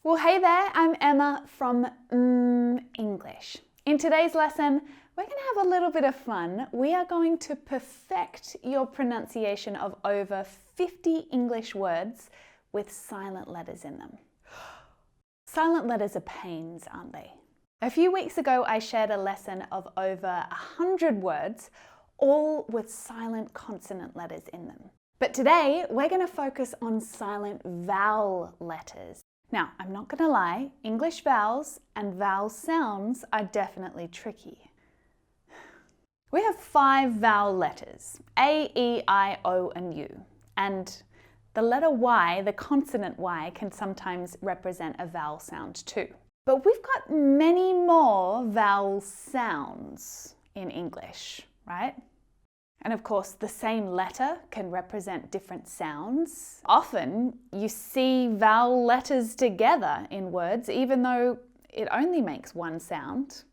Well, hey there, I'm Emma from mmmEnglish. In today's lesson, we're going to have a little bit of fun. We are going to perfect your pronunciation of over 50 English words with silent letters in them. Silent letters are pains, aren't they? A few weeks ago, I shared a lesson of over 100 words, all with silent consonant letters in them. But today, we're going to focus on silent vowel letters. Now, I'm not going to lie, English vowels and vowel sounds are definitely tricky. We have 5 vowel letters, A, E, I, O, and U. And the letter Y, the consonant Y, can sometimes represent a vowel sound too. But we've got many more vowel sounds in English, right? And of course, the same letter can represent different sounds. Often, you see vowel letters together in words, even though it only makes one sound.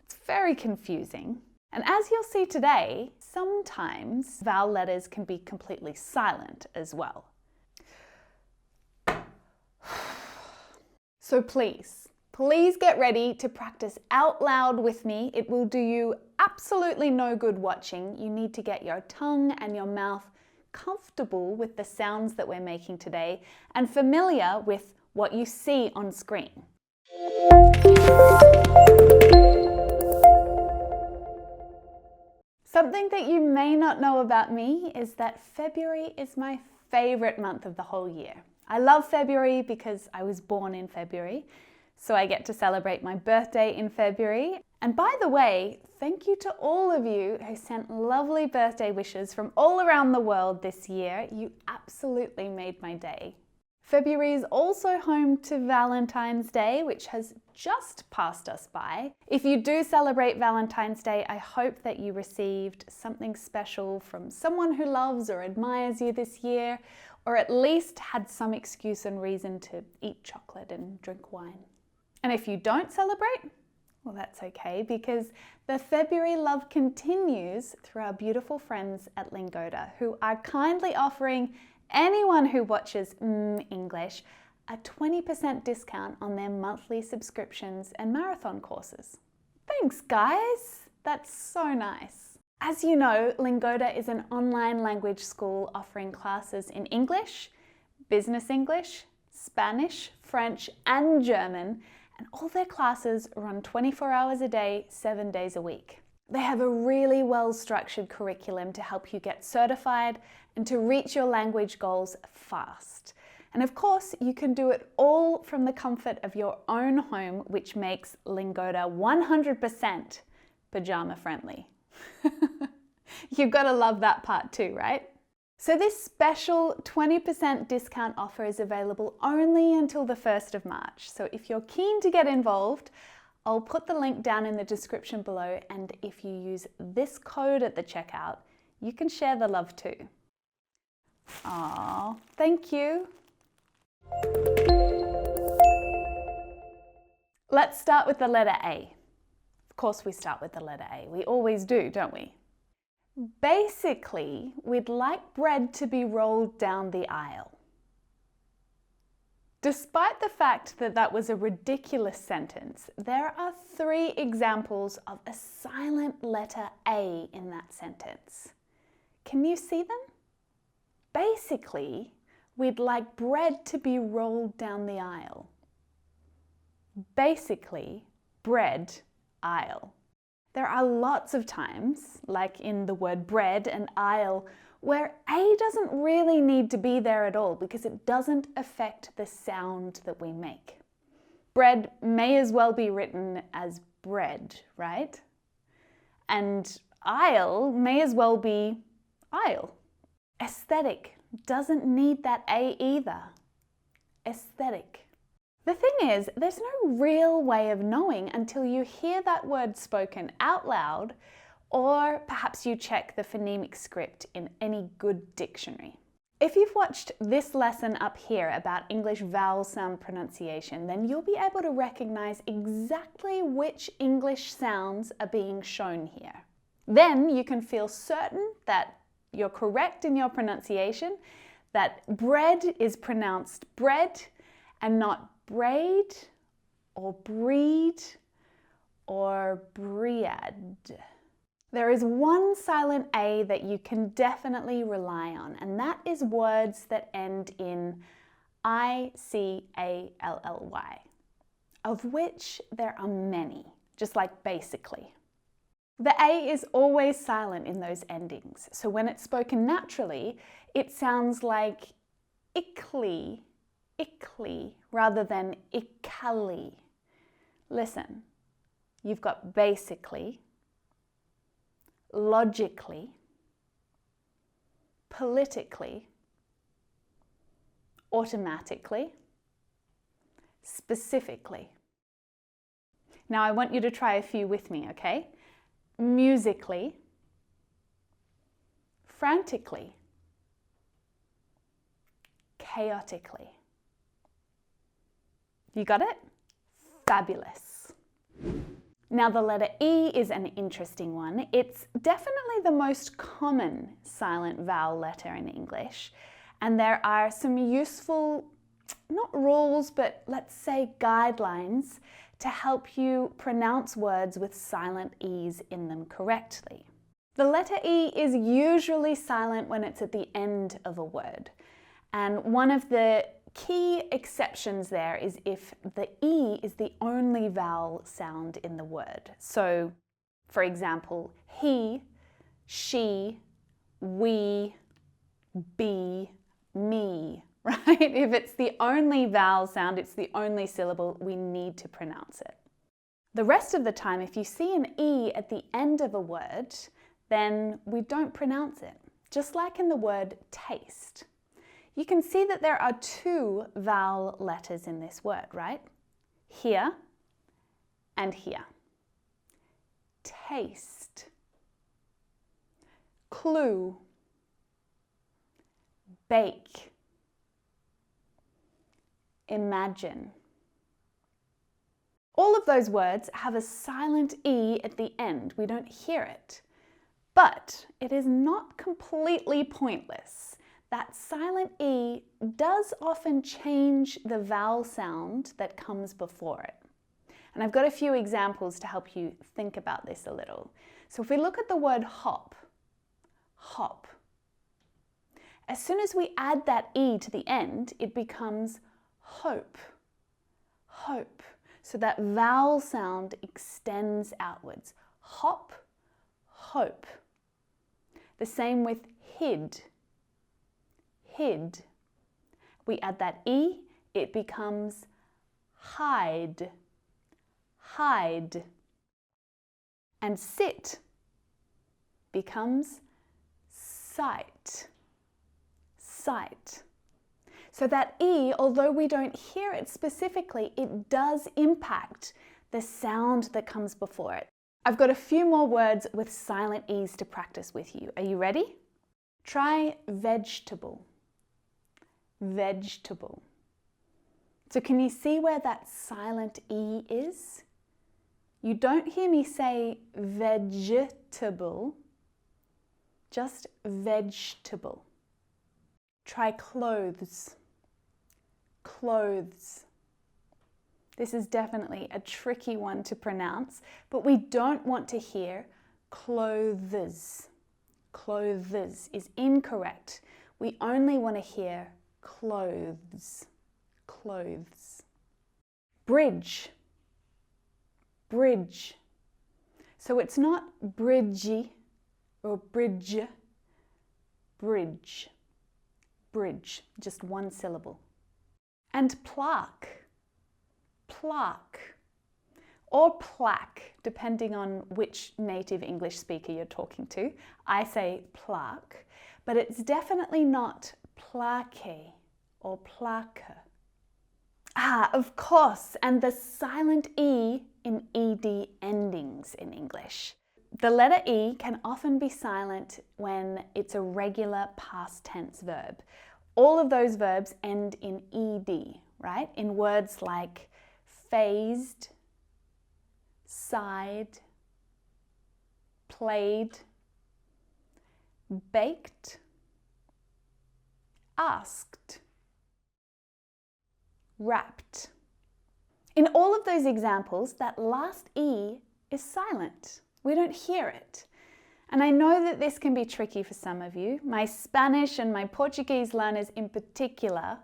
It's very confusing. And as you'll see today, sometimes vowel letters can be completely silent as well. So please get ready to practice out loud with me. It will do you absolutely no good watching. You need to get your tongue and your mouth comfortable with the sounds that we're making today and familiar with what you see on screen. Something that you may not know about me is that February is my favorite month of the whole year. I love February because I was born in February. So I get to celebrate my birthday in February. And by the way, thank you to all of you who sent lovely birthday wishes from all around the world this year. You absolutely made my day. February is also home to Valentine's Day, which has just passed us by. If you do celebrate Valentine's Day, I hope that you received something special from someone who loves or admires you this year, or at least had some excuse and reason to eat chocolate and drink wine. And if you don't celebrate, well, that's okay, because the February love continues through our beautiful friends at Lingoda, who are kindly offering anyone who watches mmmEnglish a 20% discount on their monthly subscriptions and marathon courses. Thanks, guys! That's so nice. As you know, Lingoda is an online language school offering classes in English, Business English, Spanish, French, and German, and all their classes run 24 hours a day, 7 days a week. They have a really well-structured curriculum to help you get certified and to reach your language goals fast. And of course, you can do it all from the comfort of your own home, which makes Lingoda 100% pajama friendly. You've got to love that part too, right? So this special 20% discount offer is available only until the 1st of March. So if you're keen to get involved, I'll put the link down in the description below, and if you use this code at the checkout, you can share the love too. Aww, thank you. Let's start with the letter A. Of course we start with the letter A. We always do, don't we? Basically, we'd like bread to be rolled down the aisle. Despite the fact that that was a ridiculous sentence, there are 3 examples of a silent letter A in that sentence. Can you see them? Basically, we'd like bread to be rolled down the aisle. Basically, bread, aisle. There are lots of times, like in the word bread and aisle, where A doesn't really need to be there at all because it doesn't affect the sound that we make. Bread may as well be written as bread, right? And aisle may as well be aisle. Aesthetic doesn't need that A either. Aesthetic. The thing is, there's no real way of knowing until you hear that word spoken out loud, or perhaps you check the phonemic script in any good dictionary. If you've watched this lesson up here about English vowel sound pronunciation, then you'll be able to recognize exactly which English sounds are being shown here. Then you can feel certain that you're correct in your pronunciation, that bread is pronounced bread and not braid or breed or bread. There is one silent A that you can definitely rely on, and that is words that end in I-C-A-L-L-Y, of which there are many, just like basically. The A is always silent in those endings, so when it's spoken naturally, it sounds like ickly, ickly, rather than ickally. Listen, you've got basically, logically, politically, automatically, specifically. Now I want you to try a few with me, okay? Musically, frantically, chaotically. You got it? Fabulous. Now the letter E is an interesting one. It's definitely the most common silent vowel letter in English, and there are some useful, not rules, but let's say guidelines to help you pronounce words with silent E's in them correctly. The letter E is usually silent when it's at the end of a word, and one of the key exceptions there is if the E is the only vowel sound in the word. So, for example, he, she, we, be, me, right? If it's the only vowel sound, it's the only syllable, we need to pronounce it. The rest of the time, if you see an E at the end of a word, then we don't pronounce it, just like in the word taste. You can see that there are two vowel letters in this word, right? Here and here. Taste. Clue. Bake. Imagine. All of those words have a silent E at the end. We don't hear it. But it is not completely pointless. That silent E does often change the vowel sound that comes before it. And I've got a few examples to help you think about this a little. So if we look at the word hop, hop. As soon as we add that E to the end, it becomes hope, hope. So that vowel sound extends outwards. Hop, hope. The same with hid, hid. We add that E, it becomes hide, hide. And sit becomes sight, sight. So that E, although we don't hear it specifically, it does impact the sound that comes before it. I've got a few more words with silent E's to practice with you. Are you ready? Try vegetable. Vegetable. So can you see where that silent E is? You don't hear me say vegetable, just vegetable. Try clothes. Clothes. This is definitely a tricky one to pronounce, but we don't want to hear clothes. Clothes is incorrect. We only want to hear clothes. Clothes. Bridge. Bridge. So it's not bridgy or bridge. Bridge. Bridge. Just one syllable. And plaque. Plaque. Or plaque, depending on which native English speaker you're talking to. I say plaque, but it's definitely not plaque or plaque. Ah, of course, and the silent E in ED endings in English. The letter E can often be silent when it's a regular past tense verb. All of those verbs end in ED, right? In words like phased, sighed, played, baked, asked, wrapped. In all of those examples, that last E is silent. We don't hear it. And I know that this can be tricky for some of you, my Spanish and my Portuguese learners in particular,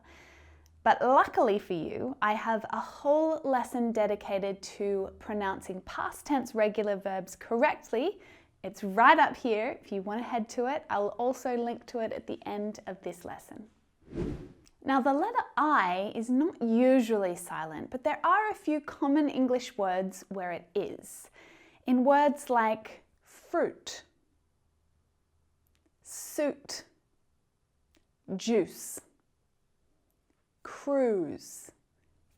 but luckily for you, I have a whole lesson dedicated to pronouncing past tense regular verbs correctly. It's right up here if you want to head to it. I'll also link to it at the end of this lesson. Now, the letter I is not usually silent, but there are a few common English words where it is. In words like fruit, suit, juice, cruise.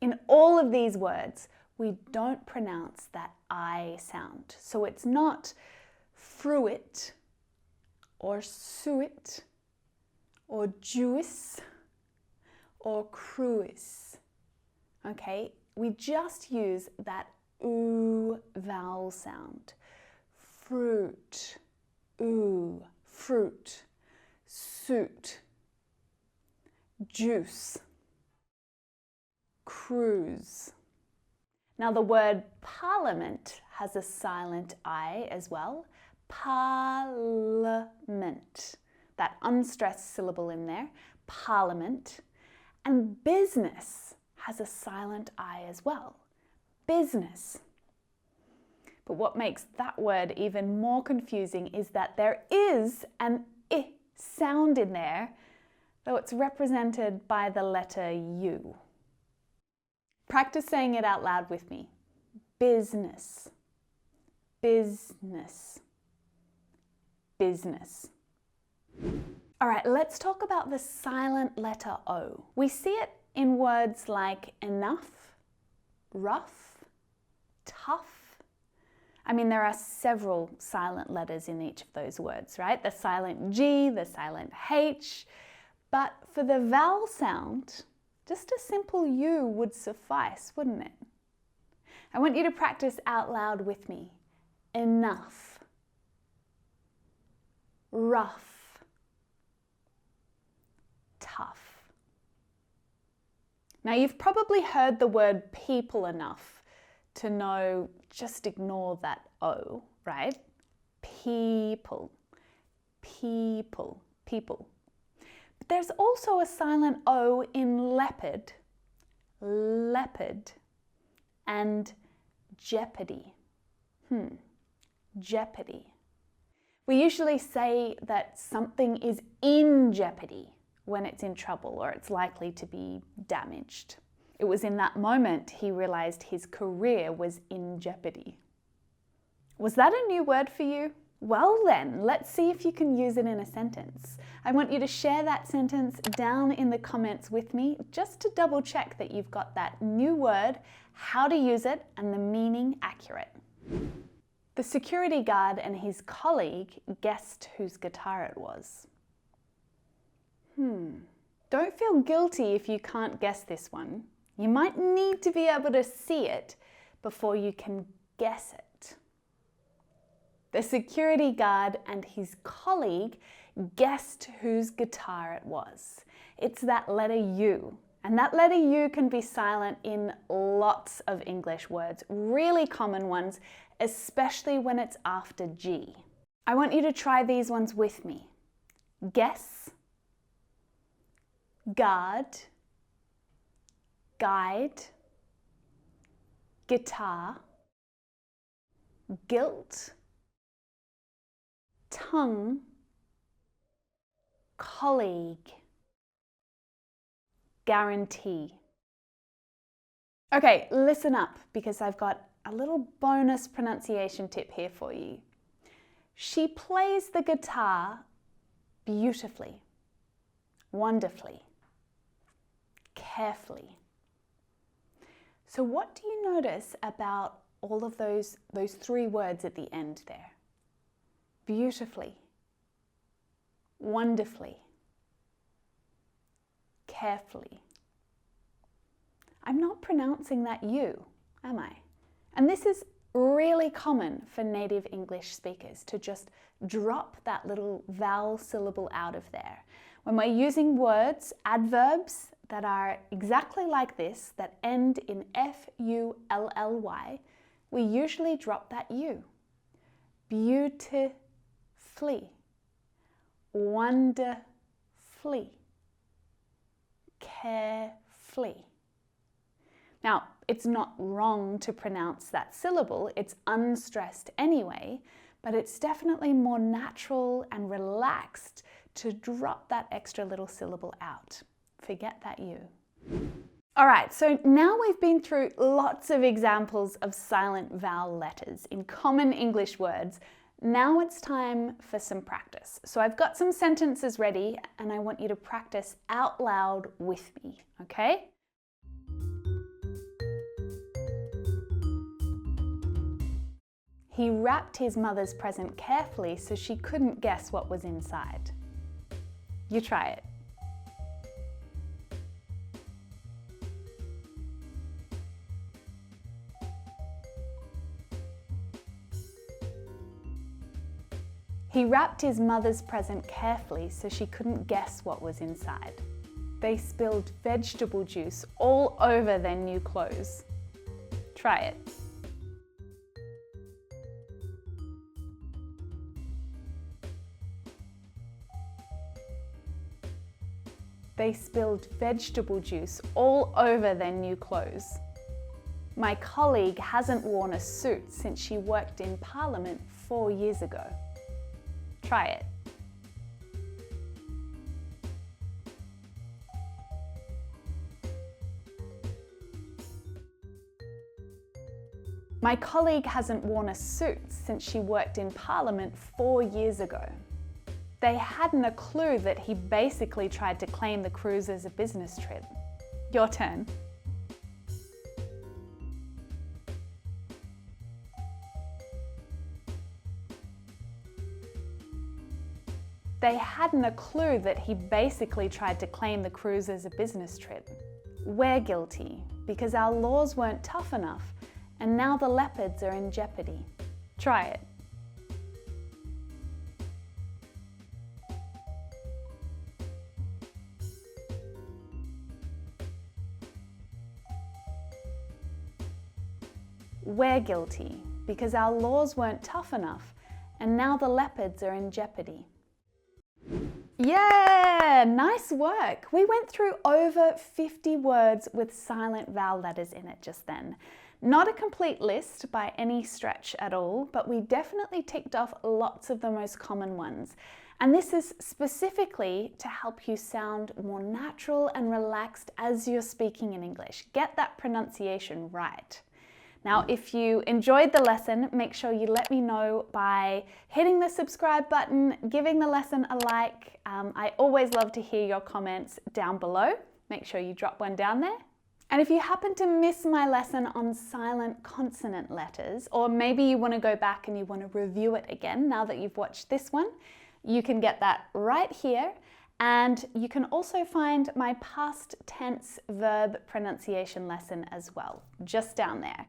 In all of these words, we don't pronounce that I sound. So it's not fruit or suet or juice or cruise. Okay, we just use that oo vowel sound. Fruit, oo, fruit, suit, juice, cruise. Now the word parliament has a silent I as well. Parliament. That unstressed syllable in there. Parliament. And business has a silent I as well. Business. But what makes that word even more confusing is that there is an I sound in there, though it's represented by the letter U. Practice saying it out loud with me. Business, business, business. All right, let's talk about the silent letter O. We see it in words like enough, rough, tough. I mean, there are several silent letters in each of those words, right? The silent G, the silent H. But for the vowel sound, just a simple U would suffice, wouldn't it? I want you to practice out loud with me. Enough, rough, tough. Now you've probably heard the word people enough to know just ignore that O, right? People, people, people. But there's also a silent O in leopard, leopard, and jeopardy. Jeopardy. We usually say that something is in jeopardy when it's in trouble or it's likely to be damaged. It was in that moment he realized his career was in jeopardy. Was that a new word for you? Well then, let's see if you can use it in a sentence. I want you to share that sentence down in the comments with me just to double check that you've got that new word, how to use it, and the meaning accurate. The security guard and his colleague guessed whose guitar it was. Don't feel guilty if you can't guess this one. You might need to be able to see it before you can guess it. The security guard and his colleague guessed whose guitar it was. It's that letter U. And that letter U can be silent in lots of English words, really common ones, especially when it's after G. I want you to try these ones with me. Guess, guard, guide, guitar, guilt, tongue, colleague, guarantee. Okay, listen up because I've got a little bonus pronunciation tip here for you. She plays the guitar beautifully, wonderfully, carefully. So what do you notice about all of those three words at the end there? Beautifully, wonderfully, carefully. I'm not pronouncing that U, am I? And this is really common for native English speakers to just drop that little vowel syllable out of there. When we're using words, adverbs, that are exactly like this, that end in F-U-L-L-Y, we usually drop that U. Beautifully, wonderfully, carefully. Now, it's not wrong to pronounce that syllable, it's unstressed anyway, but it's definitely more natural and relaxed to drop that extra little syllable out. Forget that U. All right, so now we've been through lots of examples of silent vowel letters in common English words. Now it's time for some practice. So I've got some sentences ready and I want you to practice out loud with me, okay? He wrapped his mother's present carefully so she couldn't guess what was inside. You try it. He wrapped his mother's present carefully so she couldn't guess what was inside. They spilled vegetable juice all over their new clothes. Try it. They spilled vegetable juice all over their new clothes. My colleague hasn't worn a suit since she worked in Parliament 4 years ago. Try it. My colleague hasn't worn a suit since she worked in Parliament 4 years ago. They hadn't a clue that he basically tried to claim the cruise as a business trip. Your turn. They hadn't a clue that he basically tried to claim the cruise as a business trip. We're guilty because our laws weren't tough enough and now the leopards are in jeopardy. Try it. We're guilty because our laws weren't tough enough and now the leopards are in jeopardy. Yeah, nice work. We went through over 50 words with silent vowel letters in it just then. Not a complete list by any stretch at all, but we definitely ticked off lots of the most common ones. And this is specifically to help you sound more natural and relaxed as you're speaking in English. Get that pronunciation right. Now, if you enjoyed the lesson, make sure you let me know by hitting the subscribe button, giving the lesson a like. I always love to hear your comments down below. Make sure you drop one down there. And if you happen to miss my lesson on silent consonant letters, or maybe you want to go back and you want to review it again now that you've watched this one, you can get that right here. And you can also find my past tense verb pronunciation lesson as well, just down there.